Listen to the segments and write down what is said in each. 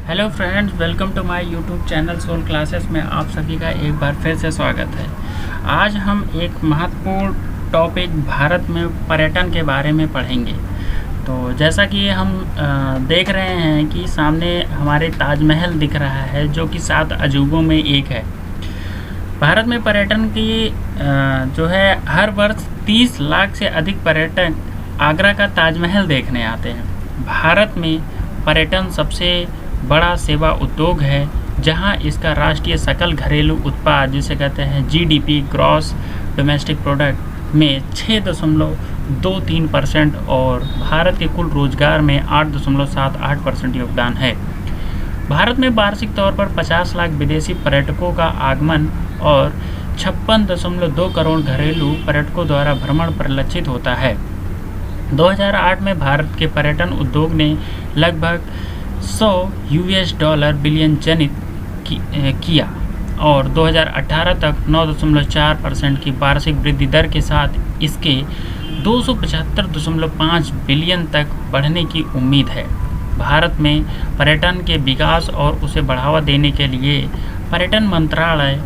Hello friends, welcome to my YouTube channel soul classes में आप सभी का एक बार फिर से स्वागत है। आज हम एक महत्वपूर्ण टॉपिक भारत में पर्यटन के बारे में पढ़ेंगे। तो जैसा कि हम देख रहे हैं कि सामने हमारे ताजमहल दिख रहा है, जो कि 7 अजूबों में एक है। भारत में पर्यटन की जो है हर वर्ष 30 लाख से अधिक पर्यटक आगरा का ताजमहल देखने आते हैं। भारत में पर्यटन सबसे बड़ा सेवा उद्योग है, जहां इसका राष्ट्रीय सकल घरेलू उत्पाद जिसे कहते हैं जीडीपी ग्रॉस डोमेस्टिक प्रोडक्ट में 6.23% और भारत के कुल रोजगार में 8.78% योगदान है। भारत में वार्षिक तौर पर 50 लाख विदेशी पर्यटकों का आगमन और 56.2 करोड़ घरेलू पर्यटकों द्वारा भ्रमण परिलक्षित होता है। 2008 में भारत के पर्यटन उद्योग ने लगभग $100 बिलियन जनित किया और 2018 तक 9.4% की वार्षिक वृद्धि दर के साथ इसके 275.5 बिलियन तक बढ़ने की उम्मीद है। भारत में पर्यटन के विकास और उसे बढ़ावा देने के लिए पर्यटन मंत्रालय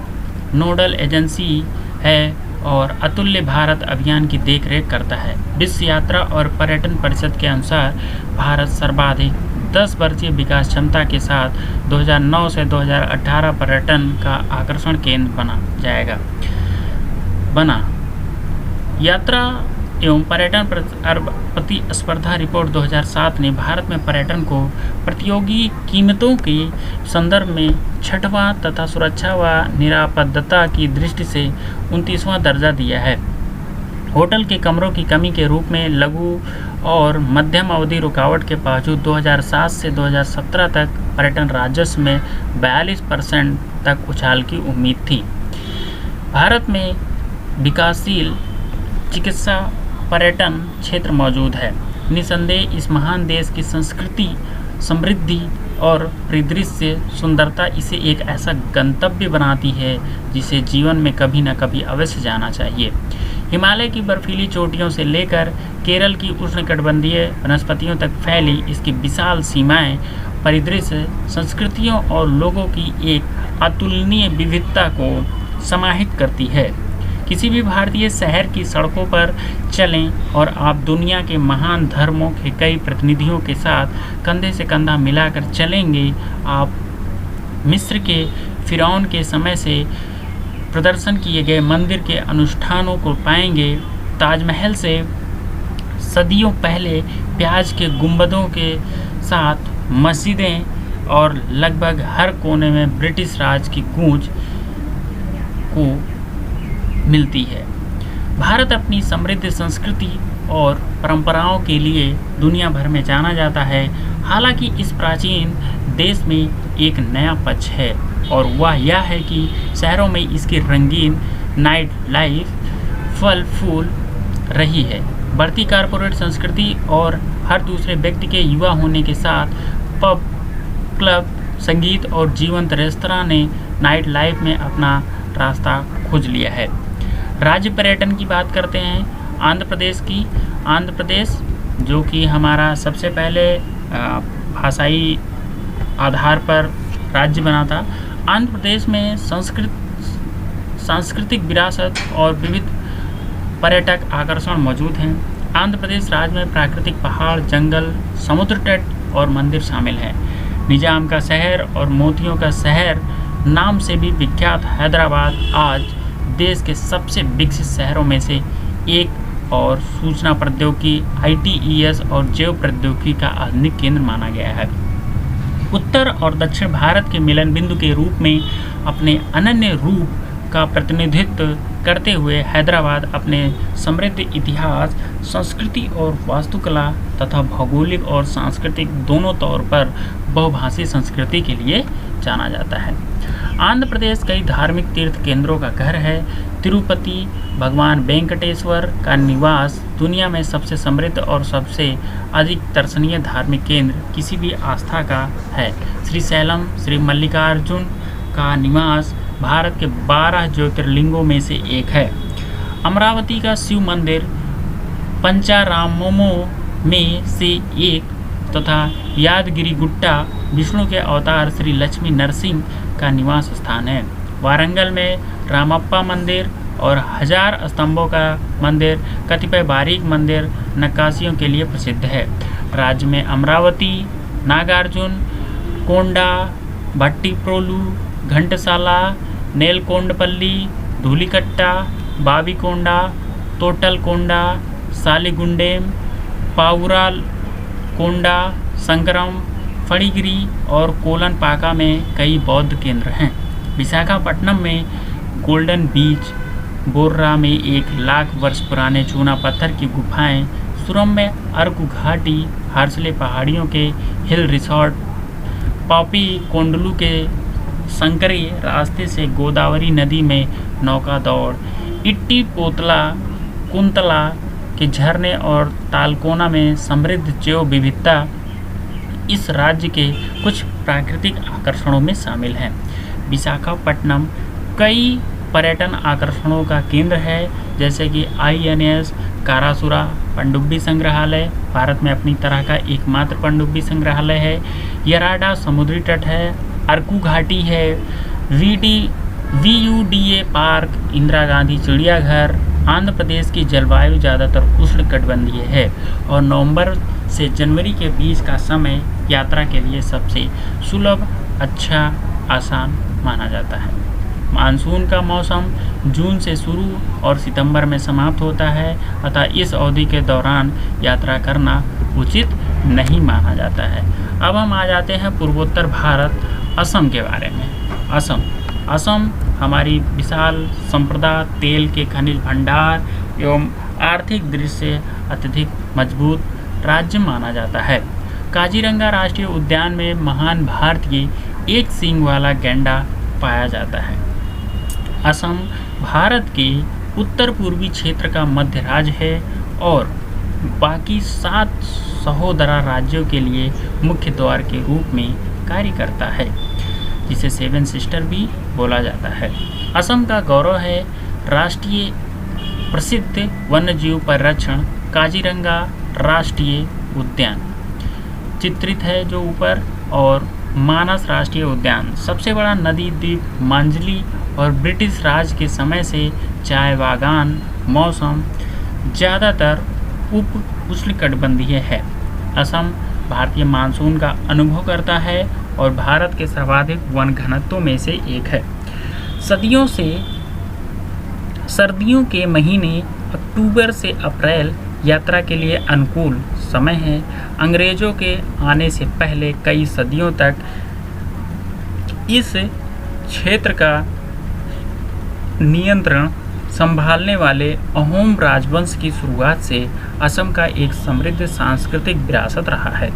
नोडल एजेंसी है और अतुल्य भारत अभियान की देखरेख करता है। विश्व यात्रा और पर्यटन परिषद के अनुसार भारत सर्वाधिक 10 वर्षीय विकास क्षमता के साथ 2009 से 2018 पर्यटन का आकर्षण केंद्र बना। यात्रा एवं पर्यटन प्रतिस्पर्धा रिपोर्ट 2007 ने भारत में पर्यटन को प्रतियोगी कीमतों के संदर्भ में 6वां तथा सुरक्षा व निरापदता की दृष्टि से 29वां दर्जा दिया है। होटल के कमरों की कमी के रूप में लघु और मध्यम अवधि रुकावट के बावजूद 2007 से 2017 तक पर्यटन राजस्व में 42% तक उछाल की उम्मीद थी। भारत में विकासशील चिकित्सा पर्यटन क्षेत्र मौजूद है। निसंदेह इस महान देश की संस्कृति, समृद्धि और परिदृश्य सुंदरता इसे एक ऐसा गंतव्य बनाती है जिसे जीवन में कभी न कभी अवश्य जाना चाहिए। हिमालय की बर्फीली चोटियों से लेकर केरल की उष्णकटिबंधीय वनस्पतियों तक फैली इसकी विशाल सीमाएं परिदृश्य, संस्कृतियों और लोगों की एक अतुलनीय विविधता को समाहित करती है। किसी भी भारतीय शहर की सड़कों पर चलें और आप दुनिया के महान धर्मों के कई प्रतिनिधियों के साथ कंधे से कंधा मिलाकर चलेंगे। आप मिस्र के फिरौन के समय से प्रदर्शन किए गए मंदिर के अनुष्ठानों को पाएंगे। ताजमहल से सदियों पहले प्याज के गुंबदों के साथ मस्जिदें और लगभग हर कोने में ब्रिटिश राज की गूंज को मिलती है। भारत अपनी समृद्ध संस्कृति और परंपराओं के लिए दुनिया भर में जाना जाता है। हालांकि इस प्राचीन देश में एक नया पक्ष है और वह यह है कि शहरों में इसकी रंगीन नाइट लाइफ फल फूल रही है। बढ़ती कारपोरेट संस्कृति और हर दूसरे व्यक्ति के युवा होने के साथ पब, क्लब, संगीत और जीवंत रेस्तरां ने नाइट लाइफ में अपना रास्ता खोज लिया है। राज्य पर्यटन की बात करते हैं आंध्र प्रदेश की। आंध्र प्रदेश जो कि हमारा सबसे पहले भाषाई आधार पर राज्य बना था। आंध्र प्रदेश में सांस्कृतिक विरासत और विविध पर्यटक आकर्षण मौजूद हैं। आंध्र प्रदेश राज्य में प्राकृतिक पहाड़, जंगल, समुद्र तट और मंदिर शामिल हैं। निजाम का शहर और मोतियों का शहर नाम से भी विख्यात हैदराबाद आज देश के सबसे विकसित शहरों में से एक और सूचना प्रौद्योगिकी, ITES और जैव प्रौद्योगिकी का आधुनिक केंद्र माना गया है। उत्तर और दक्षिण भारत के मिलन बिंदु के रूप में अपने अनन्य रूप का प्रतिनिधित्व करते हुए हैदराबाद अपने समृद्ध इतिहास, संस्कृति और वास्तुकला तथा भौगोलिक और सांस्कृतिक दोनों तौर पर बहुभाषी संस्कृति के लिए जाना जाता है। आंध्र प्रदेश कई धार्मिक तीर्थ केंद्रों का घर है। तिरुपति भगवान वेंकटेश्वर का निवास दुनिया में सबसे समृद्ध और सबसे अधिक दर्शनीय धार्मिक केंद्र किसी भी आस्था का है। श्रीशैलम श्री मल्लिकार्जुन का निवास भारत के 12 ज्योतिर्लिंगों में से एक है। अमरावती का शिव मंदिर पंचारामों में से एक तथा यादगिरी गुट्टा विष्णु के अवतार श्री लक्ष्मी नरसिंह का निवास स्थान है। वारंगल में रामप्पा मंदिर और 1000 स्तंभों का मंदिर कतिपय बारीक मंदिर नक्काशियों के लिए प्रसिद्ध है। राज्य में अमरावती, नागार्जुन, कोंडा, भट्टीप्रोलु, घंटसाला, नेलकोंडपल्ली, धूलिकट्टा, बाविकोंडा, तोटलकोंडा, सालीगुंडेम, पावुराल कोंडा, संकरम, फणिगिरी और कोलनपाका में कई बौद्ध केंद्र हैं। विशाखापट्टनम में गोल्डन बीच, बोर्रा में 1 लाख वर्ष पुराने चूना पत्थर की गुफाएं, सुरम में अर्कु घाटी, हार्सले पहाड़ियों के हिल रिसॉर्ट, पापी कोंडलू के संकरी रास्ते से गोदावरी नदी में नौका दौड़, इट्टी पोतला कुंतला के झरने और तालकोना में समृद्ध जैव विविधता इस राज्य के कुछ प्राकृतिक आकर्षणों में शामिल हैं। विशाखापट्टनम कई पर्यटन आकर्षणों का केंद्र है, जैसे कि INS कारासुरा पनडुब्बी संग्रहालय, भारत में अपनी तरह का एकमात्र पनडुब्बी संग्रहालय है। यराडा समुद्री तट है, अर्कु घाटी है, VUDA पार्क, इंदिरा गांधी चिड़ियाघर। आंध्र प्रदेश की जलवायु ज़्यादातर उष्णकटिबंधीय है और नवंबर से जनवरी के बीच का समय यात्रा के लिए सबसे सुलभ, अच्छा, आसान माना जाता है। मानसून का मौसम जून से शुरू और सितंबर में समाप्त होता है, अतः इस अवधि के दौरान यात्रा करना उचित नहीं माना जाता है। अब हम आ जाते हैं पूर्वोत्तर भारत, असम के बारे में। असम हमारी विशाल संपदा, तेल के खनिज भंडार एवं आर्थिक दृष्टि से अत्यधिक मजबूत राज्य माना जाता है। काजीरंगा राष्ट्रीय उद्यान में महान भारतीय एक सींग वाला गैंडा पाया जाता है। असम भारत के उत्तर पूर्वी क्षेत्र का मध्य राज्य है और बाकी 7 सहोदरा राज्यों के लिए मुख्य द्वार के रूप में कार्य करता है, जिसे 7 सिस्टर भी बोला जाता है। असम का गौरव है राष्ट्रीय प्रसिद्ध वन्यजीव परिरक्षण काजीरंगा राष्ट्रीय उद्यान चित्रित है जो ऊपर, और मानस राष्ट्रीय उद्यान सबसे बड़ा नदी द्वीप मांजली और ब्रिटिश राज के समय से चाय बागान मौसम ज़्यादातर उप उष्णकटिबंधीय है। असम भारतीय मानसून का अनुभव करता है और भारत के सर्वाधिक वन घनत्वों में से एक है। सर्दियों के महीने अक्टूबर से अप्रैल यात्रा के लिए अनुकूल समय है। अंग्रेजों के आने से पहले कई सदियों तक इस क्षेत्र का नियंत्रण संभालने वाले अहोम राजवंश की शुरुआत से असम का एक समृद्ध सांस्कृतिक विरासत रहा है।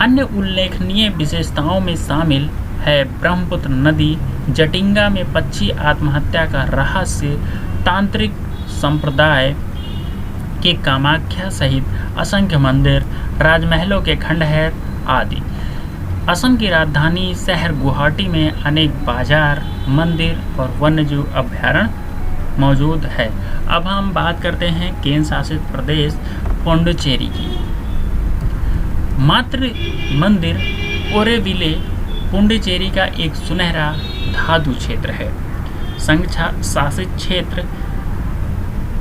अन्य उल्लेखनीय विशेषताओं में शामिल है ब्रह्मपुत्र नदी, जटिंगा में पक्षी आत्महत्या का रहस्य, तांत्रिक संप्रदाय के कामाख्या सहित असंख्य मंदिर, राजमहलों के खंडहर आदि। असम की राजधानी शहर गुवाहाटी में अनेक बाजार, मंदिर और वन्यजीव अभयारण्य मौजूद है। अब हम बात करते हैं केंद्र शासित प्रदेश पुडुचेरी की। मातृ मंदिर ओरोविले पुडुचेरी का एक सुनहरा धातु क्षेत्र है। संघ शासित क्षेत्र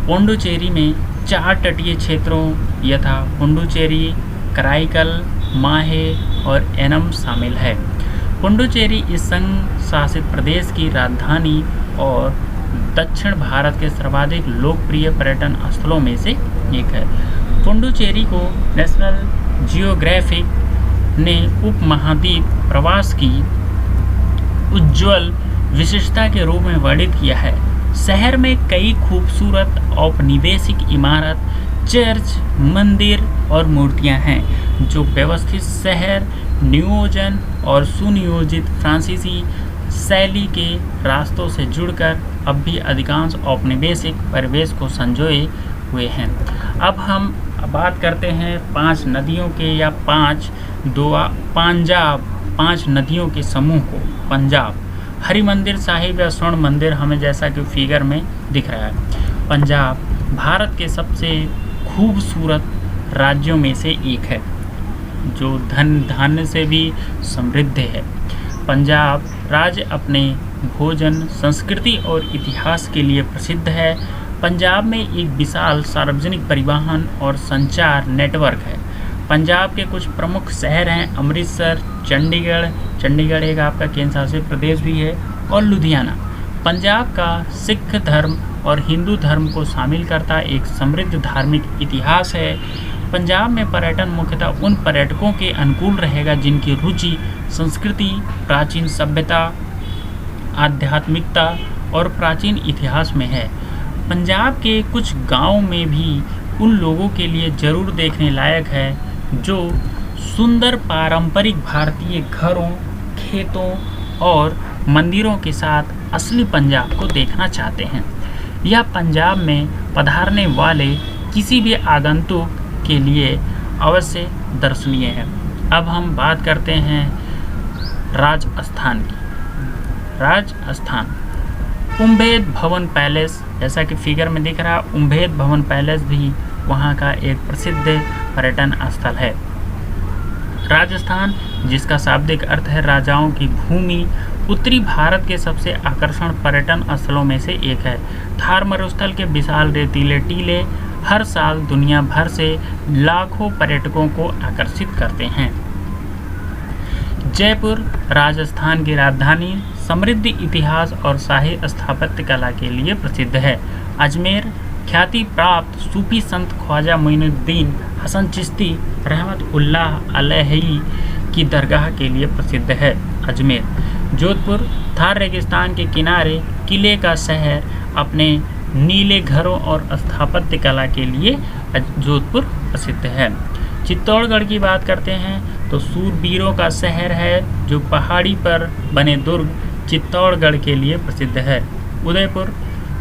पुडुचेरी में 4 तटीय क्षेत्रों यथा पुडुचेरी, कराईकल, माहे और एनम शामिल है। पुडुचेरी इस संघ शासित प्रदेश की राजधानी और दक्षिण भारत के सर्वाधिक लोकप्रिय पर्यटन स्थलों में से एक है। पुडुचेरी को नेशनल जियोग्राफिक ने उपमहाद्वीप प्रवास की उज्ज्वल विशेषता के रूप में वर्णित किया है। शहर में कई खूबसूरत औपनिवेशिक इमारत, चर्च, मंदिर और मूर्तियां हैं जो व्यवस्थित शहर नियोजन और सुनियोजित फ्रांसीसी शैली के रास्तों से जुड़कर अब भी अधिकांश औपनिवेशिक परिवेश को संजोए हुए हैं। अब हम बात करते हैं 5 नदियों के या 5 नदियों के समूह को। पंजाब, हरिमंदिर साहिब या स्वर्ण मंदिर हमें जैसा कि फिगर में दिख रहा है। पंजाब भारत के सबसे खूबसूरत राज्यों में से एक है। जो धन धान्य से भी समृद्ध है। पंजाब राज्य अपने भोजन, संस्कृति और इतिहास के लिए प्रसिद्ध है। पंजाब में एक विशाल सार्वजनिक परिवहन और संचार नेटवर्क है। पंजाब के कुछ प्रमुख शहर हैं अमृतसर, चंडीगढ़ एक आपका केंद्र शासित प्रदेश भी है, और लुधियाना। पंजाब का सिख धर्म और हिंदू धर्म को शामिल करता एक समृद्ध धार्मिक इतिहास है। पंजाब में पर्यटन मुख्यतः उन पर्यटकों के अनुकूल रहेगा जिनकी रुचि संस्कृति, प्राचीन सभ्यता, आध्यात्मिकता और प्राचीन इतिहास में है। पंजाब के कुछ गांवों में भी उन लोगों के लिए जरूर देखने लायक है जो सुंदर पारंपरिक भारतीय घरों, खेतों और मंदिरों के साथ असली पंजाब को देखना चाहते हैं। यह पंजाब में पधारने वाले किसी भी आगंतुक के लिए अवश्य दर्शनीय है। अब हम बात करते हैं राजस्थान की। राजस्थान उम्भेद भवन पैलेस, जैसा कि फिगर में दिख रहा, उम्भेद भवन पैलेस भी वहाँ का एक प्रसिद्ध पर्यटन स्थल है। राजस्थान, जिसका शाब्दिक अर्थ है राजाओं की भूमि, उत्तरी भारत के सबसे आकर्षण पर्यटन स्थलों में से एक है। थार मरुस्थल के विशाल रेतीले टीले हर साल दुनिया भर से लाखों पर्यटकों को आकर्षित करते हैं। जयपुर राजस्थान की राजधानी समृद्ध इतिहास और शाही स्थापत्य कला के लिए प्रसिद्ध है। अजमेर ख्याति प्राप्त सूफी संत ख्वाजा मोइनुद्दीन हसन चिश्ती रहमतुल्लाह अलैहि की दरगाह के लिए प्रसिद्ध है। अजमेर जोधपुर थार रेगिस्तान के किनारे किले का शहर अपने नीले घरों और स्थापत्य कला के लिए जोधपुर प्रसिद्ध है। चित्तौड़गढ़ की बात करते हैं तो सूरबीरों का शहर है जो पहाड़ी पर बने दुर्ग चित्तौड़गढ़ के लिए प्रसिद्ध है। उदयपुर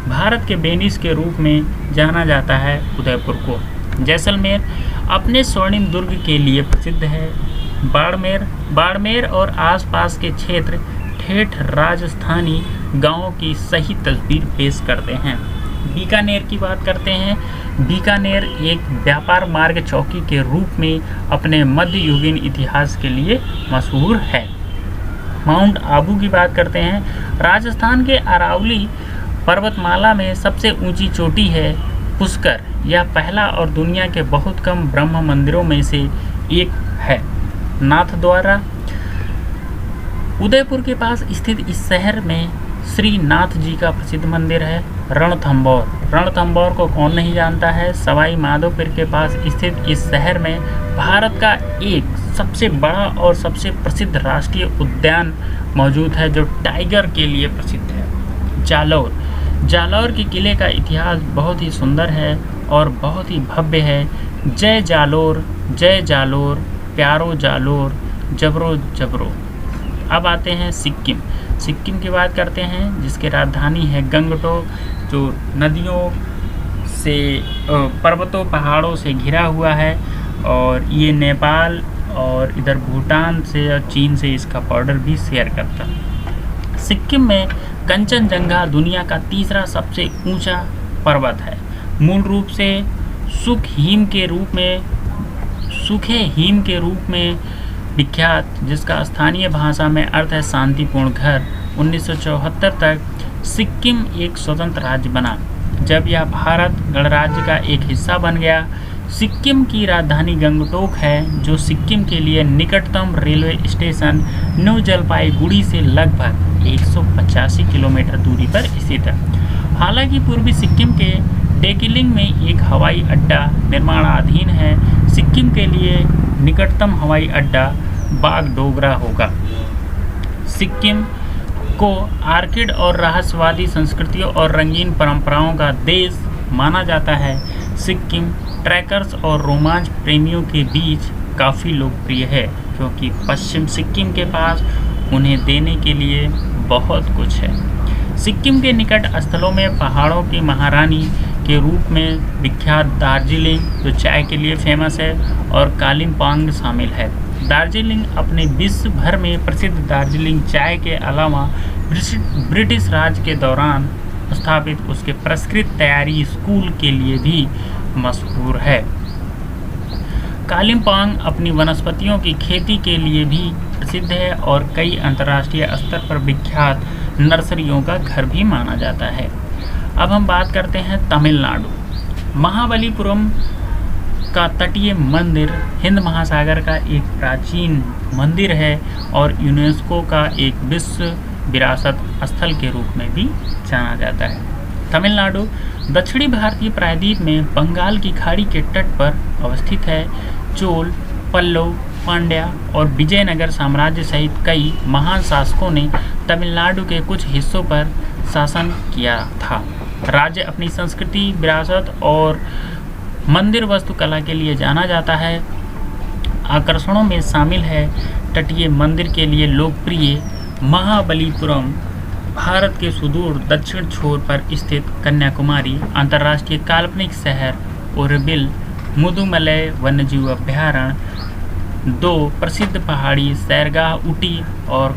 भारत के वेनिस के रूप में जाना जाता है उदयपुर को। जैसलमेर अपने स्वर्णिम दुर्ग के लिए प्रसिद्ध है। बाड़मेर और आसपास के क्षेत्र ठेठ राजस्थानी गांवों की सही तस्वीर पेश करते हैं। बीकानेर की बात करते हैं। बीकानेर एक व्यापार मार्ग चौकी के रूप में अपने मध्ययुगीन इतिहास के लिए मशहूर है। माउंट आबू की बात करते हैं। राजस्थान के अरावली पर्वतमाला में सबसे ऊंची चोटी है पुष्कर। यह पहला और दुनिया के बहुत कम ब्रह्म मंदिरों में से एक है। नाथद्वारा उदयपुर के पास स्थित इस शहर में श्री नाथ जी का प्रसिद्ध मंदिर है। रणथंभौर को कौन नहीं जानता है। सवाई माधोपुर के पास स्थित इस शहर में भारत का एक सबसे बड़ा और सबसे प्रसिद्ध राष्ट्रीय उद्यान मौजूद है जो टाइगर के लिए प्रसिद्ध है। जालौर के किले का इतिहास बहुत ही सुंदर है और बहुत ही भव्य है। जय जालोर प्यारो जालोर जबरो जबरो। अब आते हैं सिक्किम की बात करते हैं जिसकी राजधानी है गंगटोक, जो नदियों से पर्वतों पहाड़ों से घिरा हुआ है और ये नेपाल और इधर भूटान से और चीन से इसका बॉर्डर भी शेयर करता है। सिक्किम में कंचनजंगा दुनिया का तीसरा सबसे ऊंचा पर्वत है। मूल रूप से सूखे हिम के रूप में विख्यात, जिसका स्थानीय भाषा में अर्थ है शांतिपूर्ण घर। 1974 तक सिक्किम एक स्वतंत्र राज्य बना जब यह भारत गणराज्य का एक हिस्सा बन गया। सिक्किम की राजधानी गंगटोक है जो सिक्किम के लिए निकटतम रेलवे स्टेशन न्यू जलपाईगुड़ी से लगभग 185 किलोमीटर दूरी पर स्थित है। हालांकि पूर्वी सिक्किम के टेकिलिंग में एक हवाई अड्डा निर्माणाधीन है। सिक्किम के लिए निकटतम हवाई अड्डा बागडोगरा होगा। सिक्किम को आर्किड और रहस्यवादी संस्कृतियों और रंगीन परंपराओं का देश माना जाता है। सिक्किम ट्रैकर्स और रोमांच प्रेमियों के बीच काफ़ी लोकप्रिय है क्योंकि पश्चिम सिक्किम के पास उन्हें देने के लिए बहुत कुछ है। सिक्किम के निकट स्थलों में पहाड़ों की महारानी के रूप में विख्यात दार्जिलिंग जो चाय के लिए फेमस है और कालिम्पोंग शामिल है। दार्जिलिंग अपने विश्व भर में प्रसिद्ध दार्जिलिंग चाय के अलावा ब्रिटिश राज के दौरान स्थापित उसके परिष्कृत तैयारी स्कूल के लिए भी मशहूर है। कालिम्पोंग अपनी वनस्पतियों की खेती के लिए भी प्रसिद्ध है और कई अंतर्राष्ट्रीय स्तर पर विख्यात नर्सरियों का घर भी माना जाता है। अब हम बात करते हैं तमिलनाडु। महाबलीपुरम का तटीय मंदिर हिंद महासागर का एक प्राचीन मंदिर है और यूनेस्को का एक विश्व विरासत स्थल के रूप में भी जाना जाता है। तमिलनाडु दक्षिणी भारतीय प्रायद्वीप में बंगाल की खाड़ी के तट पर अवस्थित है। चोल, पल्लव, पांड्या और विजयनगर साम्राज्य सहित कई महान शासकों ने तमिलनाडु के कुछ हिस्सों पर शासन किया था। राज्य अपनी संस्कृति, विरासत और मंदिर वास्तुकला के लिए जाना जाता है। आकर्षणों में शामिल है तटीय मंदिर के लिए लोकप्रिय महाबलीपुरम, भारत के सुदूर दक्षिण छोर पर स्थित कन्याकुमारी, अंतर्राष्ट्रीय काल्पनिक शहर ओरोविल, मुदुमलई वन्यजीव अभयारण्य, 2 प्रसिद्ध पहाड़ी सैरगाह ऊटी और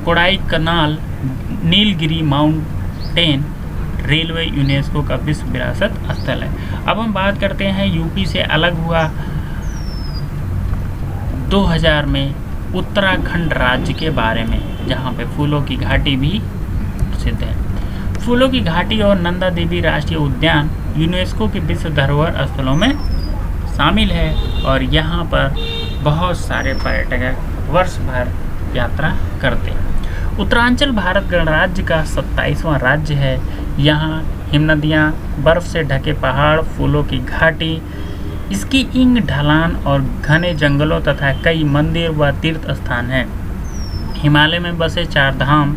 Kodaikanal Nilgiri mountain railway UNESCO का विश्व विरासत स्थल है। अब हम बात करते हैं यूपी से अलग हुआ 2000 में उत्तराखंड राज्य के बारे में, जहां पे फूलों की घाटी भी प्रसिद्ध है। फूलों की घाटी और नंदा देवी राष्ट्रीय उद्यान यूनेस्को के विश्व धरोहर स्थलों में शामिल है और यहाँ पर बहुत सारे पर्यटक वर्ष भर यात्रा करते हैं। उत्तरांचल भारत गणराज्य का 27वां राज्य है। यहाँ हिमनदियाँ, बर्फ से ढके पहाड़, फूलों की घाटी, स्कीइंग ढलान और घने जंगलों तथा कई मंदिर व तीर्थ स्थान हैं। हिमालय में बसे 4 धाम,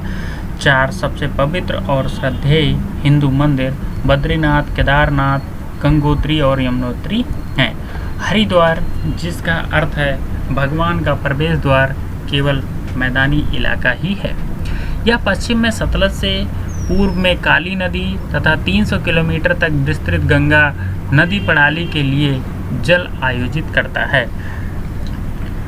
4 सबसे पवित्र और श्रद्धेय हिंदू मंदिर बद्रीनाथ, केदारनाथ, गंगोत्री और यमुनोत्री हैं। हरिद्वार, जिसका अर्थ है भगवान का प्रवेश द्वार, केवल मैदानी इलाका ही है। यह पश्चिम में सतलज से, पूर्व में काली नदी तथा 300 किलोमीटर तक विस्तृत गंगा नदी प्रणाली के लिए जल आयोजित करता है।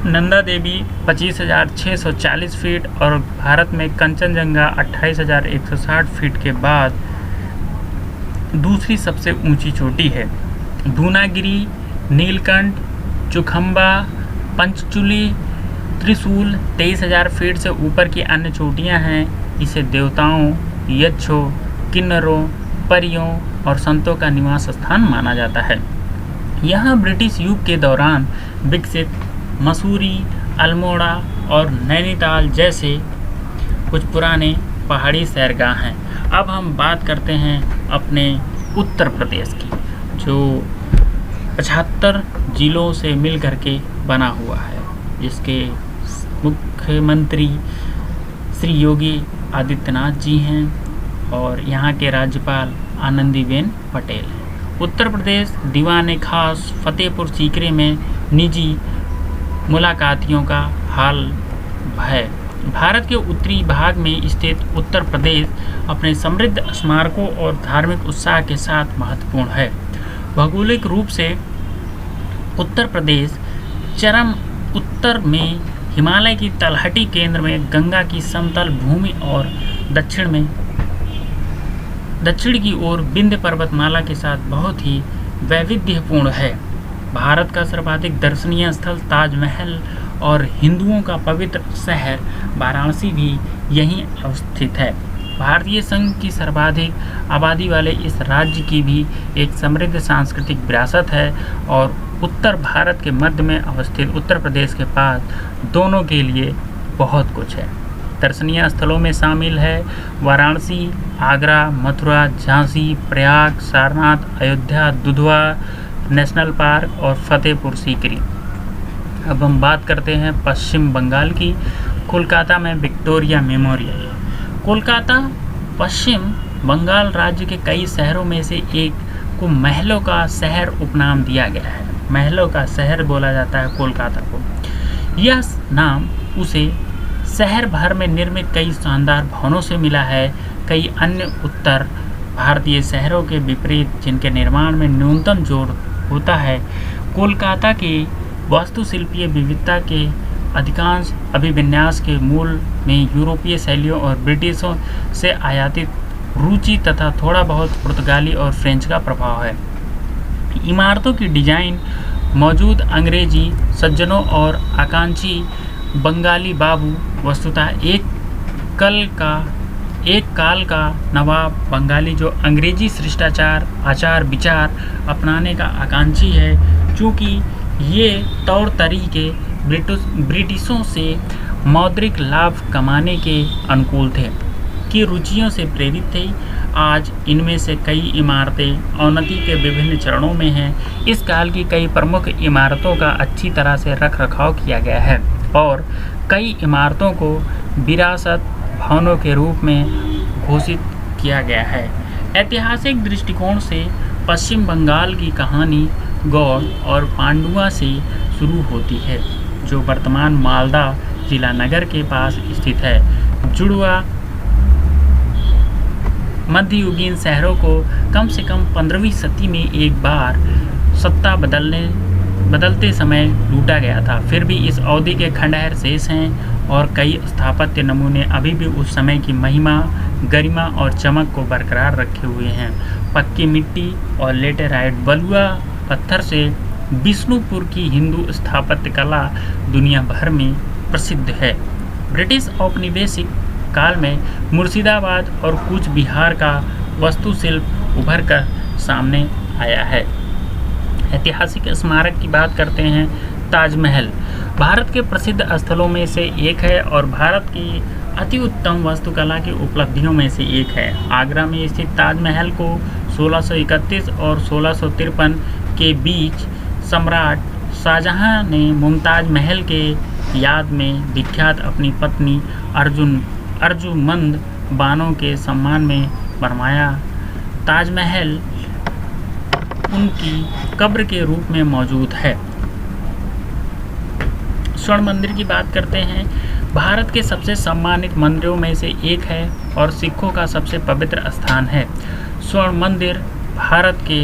नंदा देवी 25,640 फीट और भारत में कंचनजंगा 28,160 फीट के बाद दूसरी सबसे ऊंची चोटी है। दूनागिरी, नीलकंठ, चुखंबा, पंचचूली, त्रिशूल 23,000 फीट से ऊपर की अन्य चोटियां हैं। इसे देवताओं, यक्षों, किन्नरों, परियों और संतों का निवास स्थान माना जाता है। यहाँ ब्रिटिश युग के दौरान विकसित मसूरी, अल्मोड़ा और नैनीताल जैसे कुछ पुराने पहाड़ी सैरगाह हैं। अब हम बात करते हैं अपने उत्तर प्रदेश की, जो 75 जिलों से मिल करके बना हुआ है, जिसके मुख्यमंत्री श्री योगी आदित्यनाथ जी हैं और यहाँ के राज्यपाल आनंदीबेन पटेल हैं। उत्तर प्रदेश दीवाने खास फतेहपुर सीकरी में निजी मुलाकातियों का हाल है। भारत के उत्तरी भाग में स्थित उत्तर प्रदेश अपने समृद्ध स्मारकों और धार्मिक उत्साह के साथ महत्वपूर्ण है। भौगोलिक रूप से उत्तर प्रदेश चरम उत्तर में हिमालय की तलहटी, केंद्र में गंगा की समतल भूमि और दक्षिण की ओर विंध्य पर्वतमाला के साथ बहुत ही वैविध्यपूर्ण है। भारत का सर्वाधिक दर्शनीय स्थल ताजमहल और हिंदुओं का पवित्र शहर वाराणसी भी यहीं अवस्थित है। भारतीय संघ की सर्वाधिक आबादी वाले इस राज्य की भी एक समृद्ध सांस्कृतिक विरासत है और उत्तर भारत के मध्य में अवस्थित उत्तर प्रदेश के पास दोनों के लिए बहुत कुछ है। दर्शनीय स्थलों में शामिल है वाराणसी, आगरा, मथुरा, झांसी, प्रयाग, सारनाथ, अयोध्या, दुधवा नेशनल पार्क और फतेहपुर सीकरी। अब हम बात करते हैं पश्चिम बंगाल की। कोलकाता में विक्टोरिया मेमोरियल। कोलकाता पश्चिम बंगाल राज्य के कई शहरों में से एक को महलों का शहर उपनाम दिया गया है। महलों का शहर बोला जाता है कोलकाता को। यह नाम उसे शहर भर में निर्मित कई शानदार भवनों से मिला है। कई अन्य उत्तर भारतीय शहरों के विपरीत, जिनके निर्माण में न्यूनतम जोर होता है, कोलकाता के वास्तुशिल्पीय विविधता के अधिकांश अभिविन्यास के मूल में यूरोपीय शैलियों और ब्रिटिशों से आयातित रुचि तथा थोड़ा बहुत पुर्तगाली और फ्रेंच का प्रभाव है। इमारतों की डिजाइन मौजूद अंग्रेजी सज्जनों और आकांक्षी बंगाली बाबू वस्तुतः एक काल का नवाब बंगाली जो अंग्रेजी शिष्टाचार आचार विचार अपनाने का आकांक्षी है, चूँकि ये तौर तरीके ब्रिटिशों से मौद्रिक लाभ कमाने के अनुकूल थे की रुचियों से प्रेरित थे। आज इनमें से कई इमारतें अवनति के विभिन्न चरणों में हैं। इस काल की कई प्रमुख इमारतों का अच्छी तरह से रख रखाव किया गया है और कई इमारतों को विरासत भवनों के रूप में घोषित किया गया है। ऐतिहासिक दृष्टिकोण से पश्चिम बंगाल की कहानी गौड़ और पांडुआ से शुरू होती है, जो वर्तमान मालदा जिला नगर के पास स्थित है। जुड़वा मध्ययुगीन शहरों को कम से कम 15वीं सदी में एक बार सत्ता बदलते समय लूटा गया था। फिर भी इस अवधि के खंडहर शेष हैं और कई स्थापत्य नमूने अभी भी उस समय की महिमा, गरिमा और चमक को बरकरार रखे हुए हैं। पक्की मिट्टी और लेटेराइट बलुआ पत्थर से विष्णुपुर की हिंदू स्थापत्य कला दुनिया भर में प्रसिद्ध है। ब्रिटिश औपनिवेशिक काल में मुर्शिदाबाद और कूच बिहार का वास्तुशिल्प उभर कर सामने आया है। ऐतिहासिक स्मारक की बात करते हैं। ताजमहल भारत के प्रसिद्ध स्थलों में से एक है और भारत की अति उत्तम वास्तुकला की उपलब्धियों में से एक है। आगरा में स्थित ताजमहल को 1631 और 1653 के बीच सम्राट शाहजहां ने मुमताज महल के याद में विख्यात अपनी पत्नी अर्जुमंद बानो के सम्मान में बनवाया। ताजमहल उनकी कब्र के रूप में मौजूद है। स्वर्ण मंदिर की बात करते हैं। भारत के सबसे सम्मानित मंदिरों में से एक है और सिखों का सबसे पवित्र स्थान है। स्वर्ण मंदिर भारत के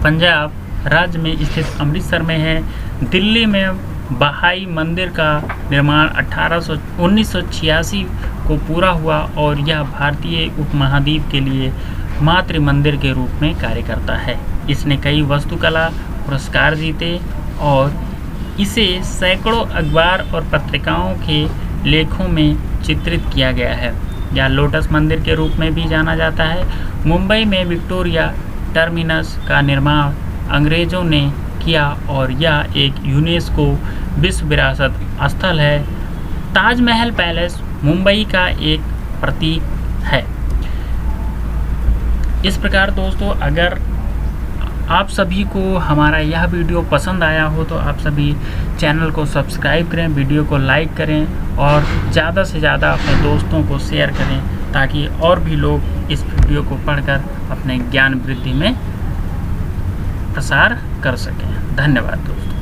पंजाब राज्य में स्थित अमृतसर में है। दिल्ली में बहाई मंदिर का निर्माण 1986 को पूरा हुआ और यह भारतीय उपमहाद्वीप के लिए मातृ मंदिर के रूप में कार्य करता है। इसने कई वास्तुकला पुरस्कार जीते और इसे सैकड़ों अखबार और पत्रिकाओं के लेखों में चित्रित किया गया है। यह लोटस मंदिर के रूप में भी जाना जाता है। मुंबई में विक्टोरिया टर्मिनस का निर्माण अंग्रेजों ने किया और यह एक यूनेस्को विश्व विरासत स्थल है। ताजमहल पैलेस मुंबई का एक प्रतीक है। इस प्रकार दोस्तों, अगर आप सभी को हमारा यह वीडियो पसंद आया हो तो आप सभी चैनल को सब्सक्राइब करें, वीडियो को लाइक करें और ज़्यादा से ज़्यादा अपने दोस्तों को शेयर करें ताकि और भी लोग इस वीडियो को पढ़कर अपने ज्ञान वृद्धि में प्रसार कर सकें। धन्यवाद दोस्तों।